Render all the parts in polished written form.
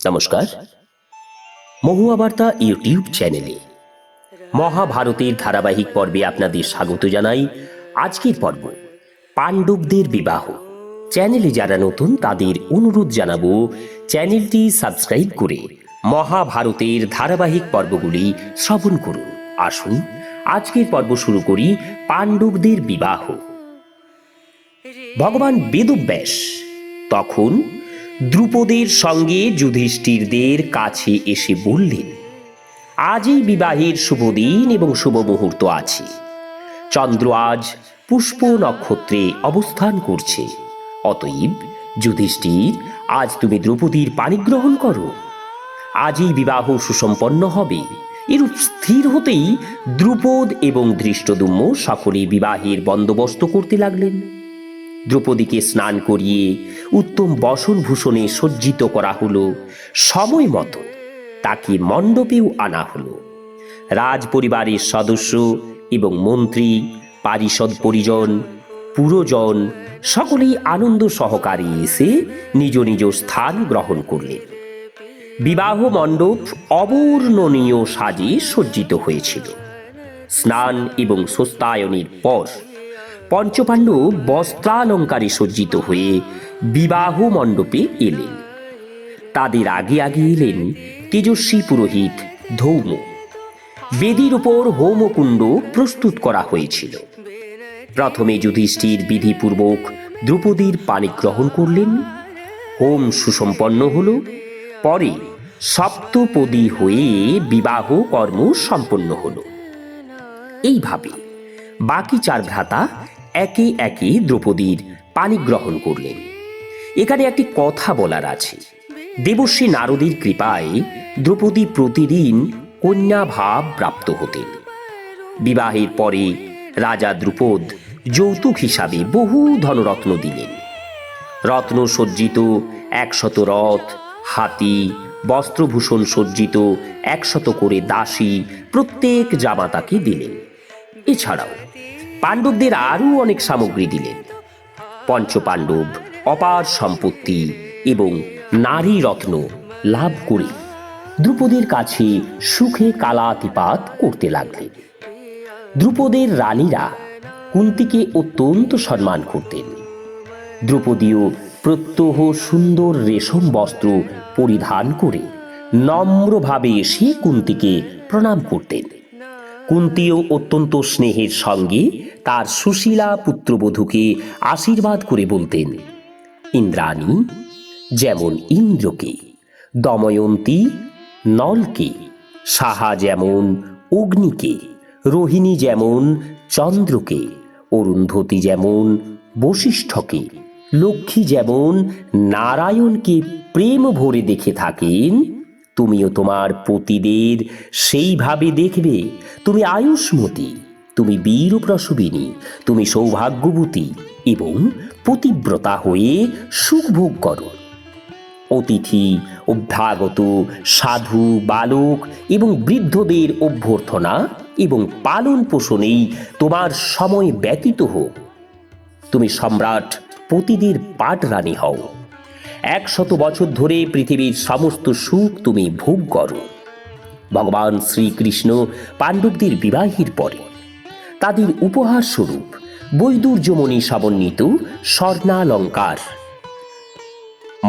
নমস্কার, মহুয়া বার্তা ইউটিউব চ্যানেলে মহাভারতের ধারাবাহিক পর্বে আপনাদের স্বাগত জানাই। আজকের পর্ব পাণ্ডবদের বিবাহ। চ্যানেলে যারা নতুন তাদের অনুরোধ জানাবো চ্যানেলটি সাবস্ক্রাইব করে মহাভারতের ধারাবাহিক পর্বগুলি শ্রবণ করুন। আসুন আজকের পর্ব শুরু করি। পাণ্ডবদের বিবাহ। ভগবান বেদব্যাস তখন দ্রুপদের সঙ্গে যুধিষ্ঠিরদের কাছে এসে বললেন, আজই বিবাহের শুভ দিন এবং শুভ মুহূর্ত আছে। চন্দ্র আজ পুষ্প নক্ষত্রে অবস্থান করছে। অতএব যুধিষ্ঠির, আজ তুমি দ্রৌপদীর পাণিগ্রহণ করো। আজই বিবাহ সুসম্পন্ন হবে। এরূপ স্থির হতেই দ্রুপদ এবং ধৃষ্টদ্যুম্ন সকলে বিবাহের বন্দোবস্ত করতে লাগলেন। দ্রৌপদীকে স্নান করিয়ে উত্তম বসনভূষণে সজ্জিত করা হলো। সময় মতো তাকে মণ্ডপেও আনা হলো। রাজ পরিবারের সদস্য এবং মন্ত্রী, পারিষদ পরিজন, পুরজন সকলেই আনন্দ সহকারে এসে নিজ নিজ স্থান গ্রহণ করলেন। বিবাহ মণ্ডপ অবর্ণনীয় সাজে সজ্জিত হয়েছিল। স্নান এবং স্বস্তায়নের পর পঞ্চপাণ্ডব বস্ত্রালঙ্কারে সজ্জিত হয়ে বিবাহ মণ্ডপে এলেন। তাদের আগে আগে এলেন তেজস্বী পুরোহিত ধৌম। বেদির উপর হোমকুণ্ড প্রস্তুত করা হয়েছিল। প্রথমে যুধিষ্ঠির বিধিপূর্বক দ্রৌপদীর পাণিগ্রহণ করলেন। হোম সুসম্পন্ন হল। পরে সপ্তপদী হয়ে বিবাহ কর্ম সম্পন্ন হল। এইভাবে বাকি চার ভ্রাতা একে একে দ্রৌপদীর পাণিগ্রহণ করলেন। এখানে একটি কথা বলার আছে। দেবর্ষী নারদের কৃপায় দ্রৌপদী প্রতিদিন কন্যাভাব প্রাপ্ত হতেন। বিবাহের পরে রাজা দ্রুপদ যৌতুক হিসাবে বহু ধনরত্ন দিলেন। রত্ন সজ্জিত 100 রথ, হাতি, বস্ত্রভূষণ সজ্জিত 100 করে দাসী প্রত্যেক জামাতাকে দিলেন। এছাড়াও পাণ্ডবদের আরও অনেক সামগ্রী দিলেন। পঞ্চপাণ্ডব অপার সম্পত্তি এবং নারী রত্ন লাভ করে দ্রুপদের কাছে সুখে কালাতিপাত করতে লাগলেন। দ্রুপদের রানীরা কুন্তিকে অত্যন্ত সম্মান করতেন। দ্রৌপদীও প্রত্যহ সুন্দর রেশম বস্ত্র পরিধান করে নম্রভাবে এসে কুন্তিকে প্রণাম করতেন। কুন্তিও অত্যন্ত স্নেহের সঙ্গে তার সুশীলা পুত্রবধূকে আশীর্বাদ করে বলতেন, ইন্দ্রাণী যেমন ইন্দ্রকে, দময়ন্তী নলকে, সাহা যেমন অগ্নিকে, রোহিণী যেমন চন্দ্রকে, অরুন্ধতী যেমন বশিষ্ঠকে, লক্ষ্মী যেমন নারায়ণকে প্রেম ভরে দেখে থাকেন, তুমিও তোমার পতিদের সেইভাবে দেখবে। তুমি আয়ুষ্মতী, তুমি বীর প্রসবিনী, তুমি সৌভাগ্যবতী এবং পতিব্রতা হয়ে সুখভোগ করো। অতিথি, অভ্যাগত, সাধু, বালক এবং বৃদ্ধদের অভ্যর্থনা এবং পালন পোষণেই তোমার সময় ব্যতীত হোক। তুমি সম্রাট পতিদের পাটরানী হও। 100 বছর ধরে পৃথিবীর সমস্ত সুখ তুমি ভোগ করো। ভগবান শ্রীকৃষ্ণ পাণ্ডবদের বিবাহের পরে তাদের উপহার স্বরূপ বৈদুর্যমণি সমন্বিত স্বর্ণালঙ্কার,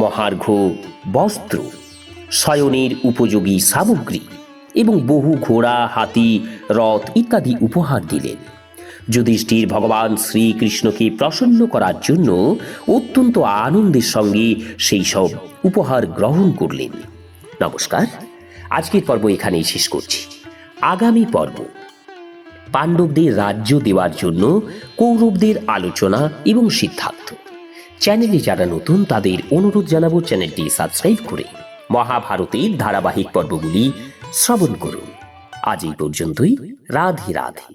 মহার্ঘ বস্ত্র, শয়নের উপযোগী সামগ্রী এবং বহু ঘোড়া, হাতি, রথ ইত্যাদি উপহার দিলেন। যুধিষ্ঠির ভগবান শ্রীকৃষ্ণকে প্রসন্ন করার জন্য অত্যন্ত আনন্দের সঙ্গে সেই সব উপহার গ্রহণ করলেন। নমস্কার, আজকের পর্ব এখানেই শেষ করছি। আগামী পর্ব পাণ্ডবদের রাজ্য দেওয়ার জন্য কৌরবদের আলোচনা এবং সিদ্ধান্ত। চ্যানেলে যারা নতুন তাদের অনুরোধ জানাবো চ্যানেলটি সাবস্ক্রাইব করে মহাভারতের ধারাবাহিক পর্বগুলি শ্রবণ করুন। আজ এই পর্যন্তই। রাধে রাধে।